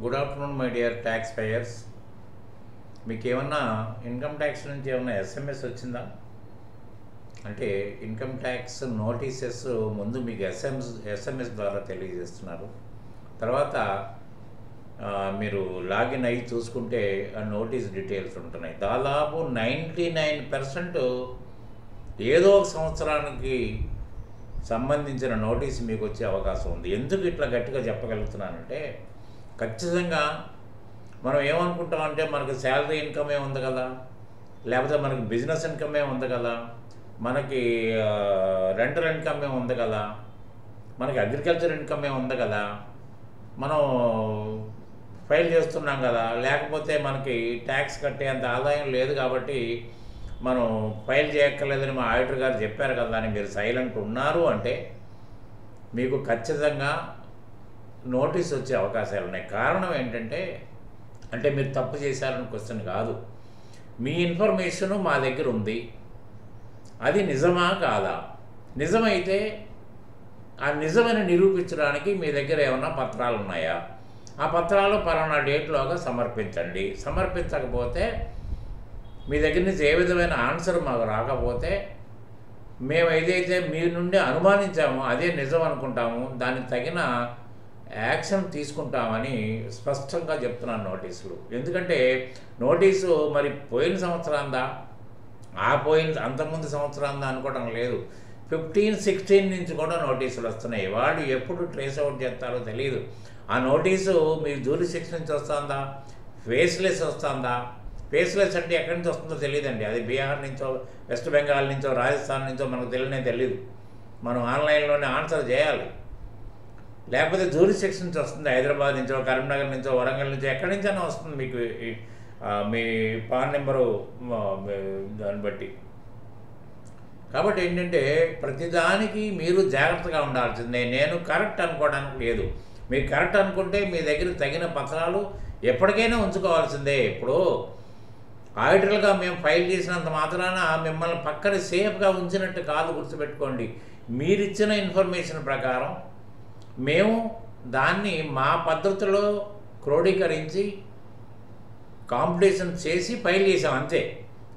Good afternoon my dear tax payers. మీకు ఏమన్నా income tax నుంచి ఏమన్నా ఎస్ఎంఎస్ వచ్చిందా? అంటే ఇన్కమ్ ట్యాక్స్ నోటీసెస్ ముందు మీకు ఎస్ఎంఎస్ ద్వారా తెలియజేస్తున్నారు. తర్వాత మీరు లాగిన్ అయ్యి చూసుకుంటే ఆ నోటీస్ డీటెయిల్స్ ఉంటున్నాయి. దాదాపు 99% ఏదో ఒక సంవత్సరానికి సంబంధించిన నోటీస్ మీకు వచ్చే అవకాశం ఉంది. ఎందుకు ఇట్లా గట్టిగా చెప్పగలుగుతున్నానంటే, ఖచ్చితంగా మనం ఏమనుకుంటామంటే మనకు శాలరీ ఇన్కమే ఉంది కదా, లేకపోతే మనకి బిజినెస్ ఇన్కమే ఉంది కదా, మనకి రెంటల్ ఇన్కమే ఉంది కదా, మనకి అగ్రికల్చర్ ఇన్కమే ఉంది కదా, మనం ఫైల్ చేస్తున్నాం కదా, లేకపోతే మనకి ట్యాక్స్ కట్టేంత ఆదాయం లేదు కాబట్టి మనం ఫైల్ చేయక్కర్లేదని మా ఆడిటర్ గారు చెప్పారు కదా అని మీరు సైలెంట్ ఉన్నారు అంటే మీకు ఖచ్చితంగా నోటీస్ వచ్చే అవకాశాలు ఉన్నాయి. కారణం ఏంటంటే, అంటే మీరు తప్పు చేశారని క్వశ్చన్ కాదు, మీ ఇన్ఫర్మేషను మా దగ్గర ఉంది, అది నిజమా కాదా? నిజమైతే ఆ నిజమని నిరూపించడానికి మీ దగ్గర ఏమన్నా పత్రాలు ఉన్నాయా? ఆ పత్రాలు పలానా డేట్లోగా సమర్పించండి. సమర్పించకపోతే మీ దగ్గర నుంచి ఏ విధమైన ఆన్సర్ మాకు రాకపోతే మేము ఏదైతే మీ నుండి అనుమానించామో అదే నిజం అనుకుంటాము, దానికి తగిన యాక్షన్ తీసుకుంటామని స్పష్టంగా చెప్తున్నాను నోటీసులు. ఎందుకంటే నోటీసు మరి పోయిన సంవత్సరాందా, అంతకుముందు సంవత్సరాందా అనుకోవడం లేదు. 15, 16 నుంచి కూడా నోటీసులు వస్తున్నాయి. వాళ్ళు ఎప్పుడు ట్రేస్ అవుట్ చేస్తారో తెలియదు. ఆ నోటీసు మీకు జ్యూరిస్డిక్షన్ నుంచి వస్తుందా, ఫేస్లెస్ వస్తుందా? ఫేస్లెస్ అంటే ఎక్కడి నుంచి వస్తుందో తెలియదండి. అది బీహార్ నుంచో, వెస్ట్ బెంగాల్ నుంచో, రాజస్థాన్ నుంచో మనకు తెలియదు. మనం ఆన్లైన్లోనే ఆన్సర్ చేయాలి. లేకపోతే జ్యూరిస్డిక్షన్ నుంచి వస్తుంది, హైదరాబాద్ నుంచో, కరీంనగర్ నుంచో, వరంగల్ నుంచో, ఎక్కడి నుంచైనా వస్తుంది మీకు మీ పాన్ నెంబరు దాన్ని బట్టి. కాబట్టి ఏంటంటే ప్రతిదానికి మీరు జాగ్రత్తగా ఉండాల్సిందే. నేను కరెక్ట్ అనుకోవడానికి లేదు. మీరు కరెక్ట్ అనుకుంటే మీ దగ్గర తగిన పత్రాలు ఎప్పటికైనా ఉంచుకోవాల్సిందే. ఇప్పుడు ఆడిటర్గా మేము ఫైల్ చేసినంత మాత్రాన మిమ్మల్ని పక్కన సేఫ్గా ఉంచినట్టు కాదు, గుర్తుపెట్టుకోండి. మీరిచ్చిన ఇన్ఫర్మేషన్ ప్రకారం మేము దాన్ని మా పద్ధతిలో క్రోడీకరించి కాంపిటీషన్ చేసి ఫైల్ చేసాం అంతే.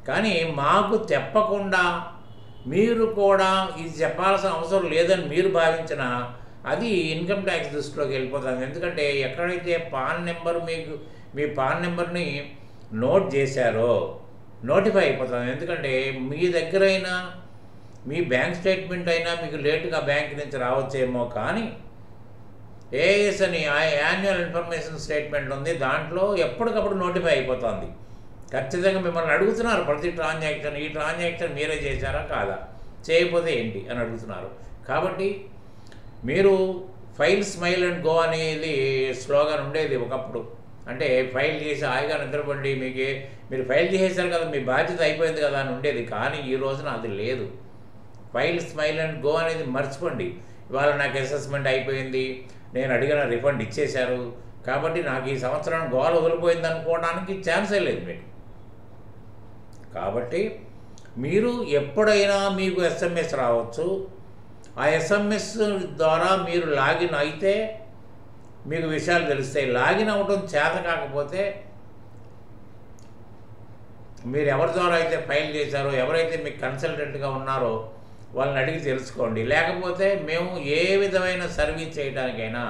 కానీ మాకు చెప్పకుండా మీరు కూడా ఇది చెప్పాల్సిన అవసరం లేదని మీరు భావించిన అది ఇన్కమ్ ట్యాక్స్ దృష్టిలోకి వెళ్ళిపోతుంది. ఎందుకంటే ఎక్కడైతే పాన్ నెంబర్ మీ పాన్ నెంబర్ని నోట్ చేశారో నోటిఫై అయిపోతుంది. ఎందుకంటే మీ దగ్గరైనా మీ బ్యాంక్ స్టేట్మెంట్ అయినా మీకు లేటుగా బ్యాంక్ నుంచి రావచ్చేమో, కానీ ఏఎస్ అని యాన్యువల్ ఇన్ఫర్మేషన్ స్టేట్మెంట్ ఉంది, దాంట్లో ఎప్పటికప్పుడు నోటిఫై అయిపోతుంది. ఖచ్చితంగా మిమ్మల్ని అడుగుతున్నారు ప్రతి ట్రాన్సాక్షన్, ఈ ట్రాన్సాక్షన్ మీరే చేశారా కాదా, చేయకపోతే ఏంటి అని అడుగుతున్నారు. కాబట్టి మీరు ఫైల్ స్మైల్ అండ్ గో అనేది స్లోగన్ ఉండేది ఒకప్పుడు. అంటే ఫైల్ చేసి హాయిగా నిద్రపండి, మీరు ఫైల్ చేసేసారు కదా, మీ బాధ్యత అయిపోయింది కదా అని ఉండేది. కానీ ఈ రోజున అది లేదు. ఫైల్ స్మైల్ అండ్ గో అనేది మర్చిపోండి. ఇవాళ నాకు అసెస్మెంట్ అయిపోయింది, నేను అడిగిన రిఫండ్ ఇచ్చేశారు, కాబట్టి నాకు ఈ సంవత్సరం గోల వదిలిపోయింది అనుకోవడానికి ఛాన్సే లేదు మీకు. కాబట్టి మీరు ఎప్పుడైనా మీకు ఎస్ఎంఎస్ రావచ్చు. ఆ ఎస్ఎంఎస్ ద్వారా మీరు లాగిన్ అయితే మీకు విషయాలు తెలుస్తాయి. లాగిన్ అవ్వడం చేత కాకపోతే మీరు ఎవరి ద్వారా అయితే ఫైల్ చేశారో, ఎవరైతే మీకు కన్సల్టెంట్గా ఉన్నారో వాళ్ళని అడిగి తెలుసుకోండి. లేకపోతే మేము ఏ విధమైన సర్వీస్ చేయడానికైనా,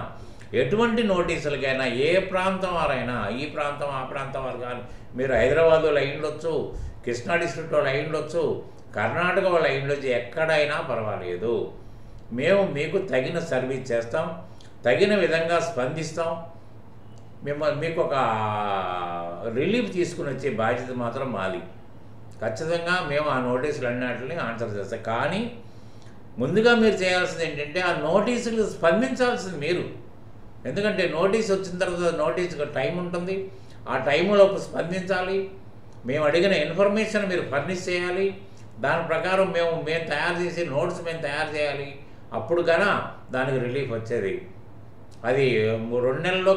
ఎటువంటి నోటీసులకైనా, ఏ ప్రాంతం వారైనా, ఈ ప్రాంతం ఆ ప్రాంతం వారు కానీ, మీరు హైదరాబాద్ వాళ్ళు అయి ఉండొచ్చు, కృష్ణా డిస్ట్రిక్ట్ వాళ్ళు అయి ఉండొచ్చు, కర్ణాటక వాళ్ళు అయి ఉండొచ్చు, ఎక్కడైనా పర్వాలేదు, మేము మీకు తగిన సర్వీస్ చేస్తాం, తగిన విధంగా స్పందిస్తాం. మీకు ఒక రిలీఫ్ తీసుకుని వచ్చే బాధ్యత మాత్రం మాది. ఖచ్చితంగా మేము ఆ నోటీసులు అన్నిటిని ఆన్సర్ చేస్తాం. కానీ ముందుగా మీరు చేయాల్సింది ఏంటంటే ఆ నోటీసులు స్పందించాల్సింది మీరు. ఎందుకంటే నోటీస్ వచ్చిన తర్వాత నోటీసుకు టైం ఉంటుంది, ఆ టైంలోపు స్పందించాలి. మేము అడిగిన ఇన్ఫర్మేషన్ మీరు ఫర్నిష్ చేయాలి. దాని ప్రకారం మేము తయారు చేసే నోట్స్ మేము తయారు చేయాలి. అప్పుడు కన్నా దానికి రిలీఫ్ వచ్చేది. అది 2 నెలల్లో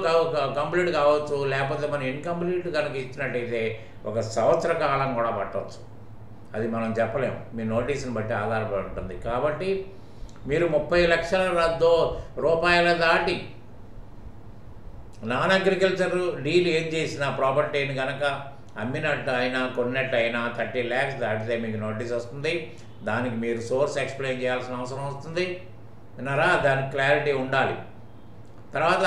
కంప్లీట్ కావచ్చు, లేకపోతే మనం ఇన్కంప్లీట్ కనుక ఇచ్చినట్టయితే 1 సంవత్సర కాలం కూడా పట్టవచ్చు. అది మనం చెప్పలేము, మీ నోటీసుని బట్టి ఆధారపడి ఉంటుంది. కాబట్టి మీరు 30 లక్షల రూపాయల దాటి నాన్ అగ్రికల్చర్ డీల్ ఏం చేసినా ప్రాపర్టీని కనుక అమ్మినట్టు అయినా కొన్నట్టు అయినా 30 lakhs దాటితే మీకు నోటీస్ వస్తుంది. దానికి మీరు సోర్స్ ఎక్స్ప్లెయిన్ చేయాల్సిన అవసరం వస్తుంది. విన్నారా? దానికి క్లారిటీ ఉండాలి. తర్వాత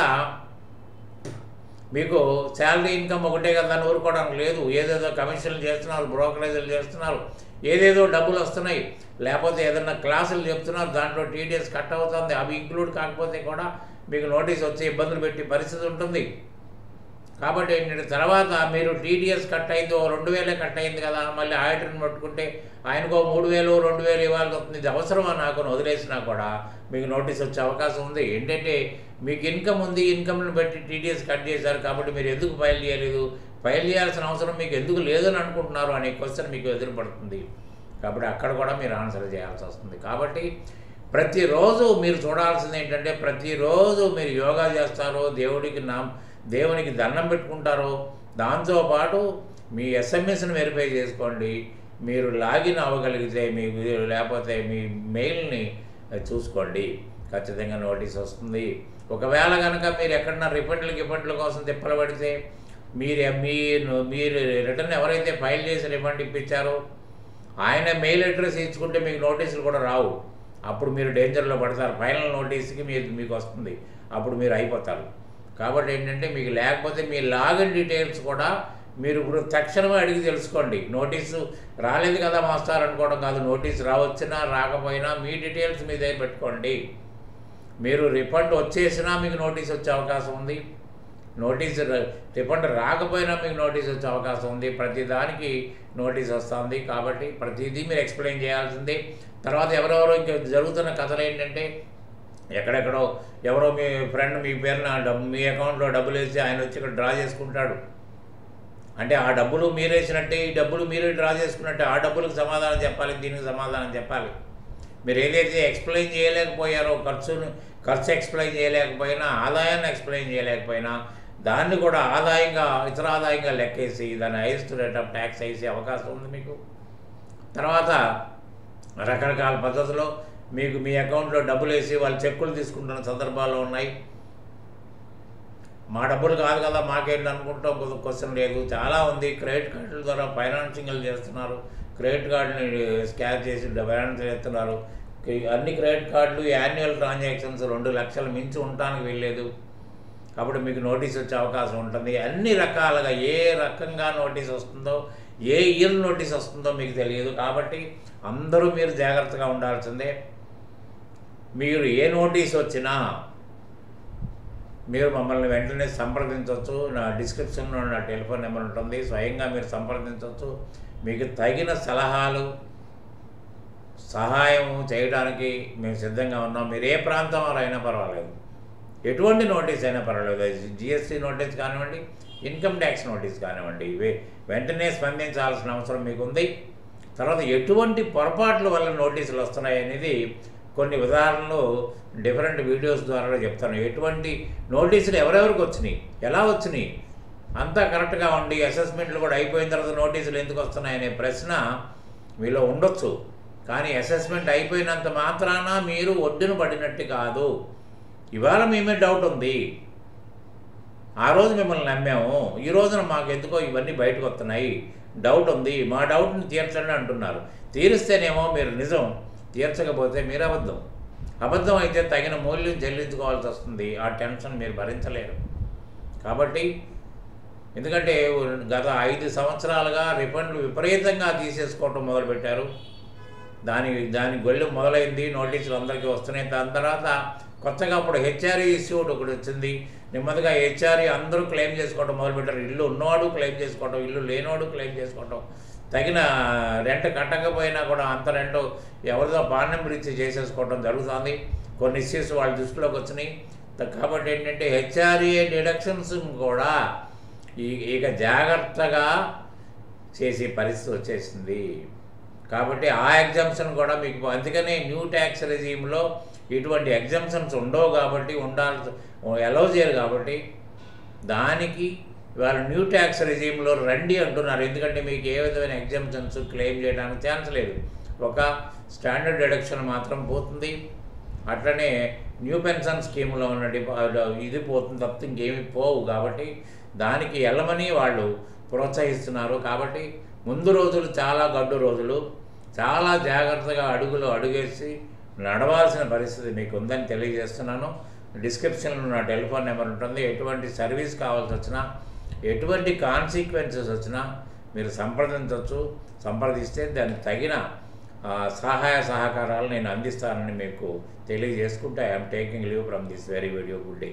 మీకు శాలరీ ఇన్కమ్ ఒకటే కదా అని ఊరుకోవడానికి లేదు. ఏదేదో కమిషన్లు చేస్తున్నారు, బ్రోకరేజీలు చేస్తున్నారు, ఏదేదో డబ్బులు వస్తున్నాయి, లేకపోతే ఏదన్నా క్లాసులు చెప్తున్నారు, దాంట్లో టీడీఎస్ కట్ అవుతుంది. అవి ఇంక్లూడ్ కాకపోతే కూడా మీకు నోటీస్ వచ్చి ఇబ్బందులు పెట్టే పరిస్థితి ఉంటుంది. కాబట్టి ఏంటంటే తర్వాత మీరు టీడీఎస్ కట్ అయింది, 2000 కట్ అయింది కదా, మళ్ళీ ఆడిటర్ని పట్టుకుంటే ఆయనకో 3000 2000 ఇవ్వాల్సి వస్తుంది. ఇది అవసరమా నాకు వదిలేసినా కూడా మీకు నోటీస్ వచ్చే అవకాశం ఉంది. ఏంటంటే మీకు ఇన్కమ్ ఉంది, ఇన్కమ్ని బట్టి టీడీఎస్ కట్ చేశారు కాబట్టి మీరు ఎందుకు ఫైల్ చేయలేదు, ఫైల్ చేయాల్సిన అవసరం మీకు ఎందుకు లేదని అనుకుంటున్నారు అనే క్వశ్చన్ మీకు ఎదురుపడుతుంది. కాబట్టి అక్కడ కూడా మీరు ఆన్సర్ చేయాల్సి వస్తుంది. కాబట్టి ప్రతిరోజు మీరు చూడాల్సింది ఏంటంటే ప్రతిరోజు మీరు యోగా చేస్తారో, దేవునికి దండం పెట్టుకుంటారో, దాంతోపాటు మీ ఎస్ఎంఎస్ని వెరిఫై చేసుకోండి. మీరు లాగిన్ అవ్వగలిగితే లేకపోతే మీ మెయిల్ని చూసుకోండి, ఖచ్చితంగా నోటీస్ వస్తుంది. ఒకవేళ కనుక మీరు ఎక్కడన్నా రిఫండ్ల కోసం తిప్పలు పడితే మీరు రిటర్న్ ఎవరైతే ఫైల్ చేసి రిఫండ్ ఇప్పించారో ఆయన మెయిల్ అడ్రస్ ఇచ్చుకుంటే మీకు నోటీసులు కూడా రావు. అప్పుడు మీరు డేంజర్లో పడతారు. ఫైనల్ నోటీస్కి మీకు వస్తుంది, అప్పుడు మీరు అయిపోతారు. కాబట్టి ఏంటంటే మీకు లేకపోతే మీ లాగిన్ డీటెయిల్స్ కూడా మీరు ఇప్పుడు తక్షణమే అడిగి తెలుసుకోండి. నోటీసు రాలేదు కదా మాస్టర్ అనుకోవడం కాదు. నోటీస్ రావచ్చినా రాకపోయినా మీ డీటెయిల్స్ మీ దగ్గర పెట్టుకోండి. మీరు రిఫండ్ వచ్చేసినా మీకు నోటీస్ వచ్చే అవకాశం ఉంది, రిఫండ్ రాకపోయినా మీకు నోటీస్ వచ్చే అవకాశం ఉంది. ప్రతిదానికి నోటీస్ వస్తుంది. కాబట్టి ప్రతిదీ మీరు ఎక్స్ప్లెయిన్ చేయాల్సిందే. తర్వాత ఎవరెవరో ఇంకా జరుగుతున్న కథలు ఏంటంటే ఎక్కడెక్కడో ఎవరో మీ ఫ్రెండ్ మీ పేరున మీ అకౌంట్లో డబ్బులు వేసి ఆయన వచ్చి ఇక్కడ డ్రా చేసుకుంటాడు. అంటే ఆ డబ్బులు మీరేసినట్టే, ఈ డబ్బులు మీరే డ్రా చేసుకున్నట్టే. ఆ డబ్బులకు సమాధానం చెప్పాలి, దీనికి సమాధానం చెప్పాలి. మీరు ఏదైతే ఎక్స్ప్లెయిన్ చేయలేకపోయారో, ఖర్చు ఎక్స్ప్లెయిన్ చేయలేకపోయినా, ఆదాయాన్ని ఎక్స్ప్లెయిన్ చేయలేకపోయినా, దాన్ని కూడా ఇతర ఆదాయంగా లెక్కేసి దాన్ని హైయెస్ట్ రేట్ ఆఫ్ ట్యాక్స్ వేసే అవకాశం ఉంది మీకు. తర్వాత రకరకాల పద్ధతిలో మీకు మీ అకౌంట్లో డబ్బులు వేసి వాళ్ళు చెక్కులు తీసుకుంటున్న సందర్భాలు ఉన్నాయి. మా డబ్బులు కాదు కదా మాకేంటి అనుకుంటాం, క్వశ్చన్ లేదు. చాలా ఉంది. క్రెడిట్ కార్డుల ద్వారా ఫైనాన్సింగ్లు చేస్తున్నారు, క్రెడిట్ కార్డుని స్కాన్ చేసి ఫైనాన్స్ చేస్తున్నారు. అన్ని క్రెడిట్ కార్డులు యాన్యువల్ ట్రాన్సాక్షన్స్ 2 లక్షలు మించి ఉండటానికి వెళ్ళలేదు. కాబట్టి మీకు నోటీస్ వచ్చే అవకాశం ఉంటుంది. అన్ని రకాలుగా ఏ రకంగా నోటీస్ వస్తుందో, ఏ ఇయర్ నోటీస్ వస్తుందో మీకు తెలియదు. కాబట్టి అందరూ మీరు జాగ్రత్తగా ఉండాల్సిందే. మీరు ఏ నోటీస్ వచ్చినా మీరు మమ్మల్ని వెంటనే సంప్రదించవచ్చు. నా డిస్క్రిప్షన్లో నా టెలిఫోన్ నెంబర్ ఉంటుంది, స్వయంగా మీరు సంప్రదించవచ్చు. మీకు తగిన సహాయం చేయడానికి మేము సిద్ధంగా ఉన్నాం. మీరు ఏ ప్రాంతం వారు అయినా పర్వాలేదు, ఎటువంటి నోటీస్ అయినా పర్వాలేదు. జిఎస్టీ నోటీస్ కానివ్వండి, ఇన్కమ్ ట్యాక్స్ నోటీస్ కానివ్వండి, వెంటనే స్పందించాల్సిన అవసరం మీకుంది. తర్వాత ఎటువంటి పొరపాట్ల వల్ల నోటీసులు వస్తున్నాయి అనేది కొన్ని ఉదాహరణలు డిఫరెంట్ వీడియోస్ ద్వారా చెప్తాను. ఎటువంటి నోటీసులు ఎవరెవరికి వచ్చినాయి, ఎలా వచ్చినాయి, అంతా కరెక్ట్గా ఉండి అసెస్మెంట్లు కూడా అయిపోయిన తర్వాత నోటీసులు ఎందుకు వస్తున్నాయి అనే ప్రశ్న మీలో ఉండొచ్చు. కానీ అసెస్మెంట్ అయిపోయినంత మాత్రాన మీరు ఒడ్డున పడినట్టు కాదు. ఇవాళ మీ మీద డౌట్ ఉంది, ఆ రోజు మిమ్మల్ని నమ్మాము, ఈ రోజున మాకు ఎందుకో ఇవన్నీ బయటకు వస్తున్నాయి, డౌట్ ఉంది, మా డౌట్ని తీర్చండి అంటున్నారు. తీరిస్తేనేమో మీరు నిజం, తీర్చకపోతే మీరు అబద్ధం అయితే తగిన మూల్యం చెల్లించుకోవాల్సి వస్తుంది. ఆ టెన్షన్ మీరు భరించలేరు. కాబట్టి ఎందుకంటే గత 5 సంవత్సరాలుగా రిఫండ్లు విపరీతంగా తీసేసుకోవటం మొదలుపెట్టారు. దాని గొల్లు మొదలైంది, నోటీసులు అందరికీ వస్తున్నాయి. దాని తర్వాత కొత్తగా అప్పుడు హెచ్ఆర్ఈ ఇష్యూట్ ఒకటి వచ్చింది. నెమ్మదిగా హెచ్ఆర్ఈ అందరూ క్లెయిమ్ చేసుకోవడం మొదలుపెట్టారు. ఇల్లు ఉన్నవాడు క్లెయిమ్ చేసుకోవడం, ఇల్లు లేనివాడు క్లెయిమ్ చేసుకోవడం, తగిన రెంట్ కట్టకపోయినా కూడా అంత రెంట్ ఎవరిదో బాండ్ నెంబర్ ఇచ్చి చేసేసుకోవడం జరుగుతుంది. కొన్ని ఇష్యూస్ వాళ్ళ దృష్టిలోకి వచ్చినాయి. కాబట్టి ఏంటంటే హెచ్ఆర్ఏ డిడక్షన్స్ కూడా ఇక జాగ్రత్తగా చేసే పరిస్థితి వచ్చేసింది. కాబట్టి ఆ ఎగ్జామ్షన్ కూడా మీకు, అందుకనే న్యూ ట్యాక్స్ రెజీమ్లో ఇటువంటి ఎగ్జామ్షన్స్ ఉండవు కాబట్టి అలౌ చేయరు. కాబట్టి దానికి ఇవాళ న్యూ ట్యాక్స్ రెజీమ్లో రండి అంటున్నారు. ఎందుకంటే మీకు ఏ విధమైన ఎగ్జామ్షన్స్ క్లెయిమ్ చేయడానికి ఛాన్స్ లేదు. ఒక స్టాండర్డ్ డిడక్షన్ మాత్రం పోతుంది. అట్లనే న్యూ పెన్షన్ స్కీమ్లో ఉన్న ఇది పోతుంది తప్పితే ఇంకేమి పోవు. కాబట్టి దానికి వెళ్ళమని వాళ్ళు ప్రోత్సహిస్తున్నారు. కాబట్టి ముందు రోజులు చాలా గడ్డు రోజులు, చాలా జాగ్రత్తగా అడుగేసి నడవాల్సిన పరిస్థితి మీకు ఉందని తెలియజేస్తున్నాను. డిస్క్రిప్షన్లో నా టెలిఫోన్ నెంబర్ ఉంటుంది. ఎటువంటి సర్వీస్ కావాల్సి వచ్చినా, ఎటువంటి కాన్సిక్వెన్సెస్ వచ్చినా మీరు సంప్రదిస్తే దానికి తగిన సహాయ సహకారాలు నేను అందిస్తానని మీకు తెలియజేసుకుంటే I'm taking leave from this very video. Good day.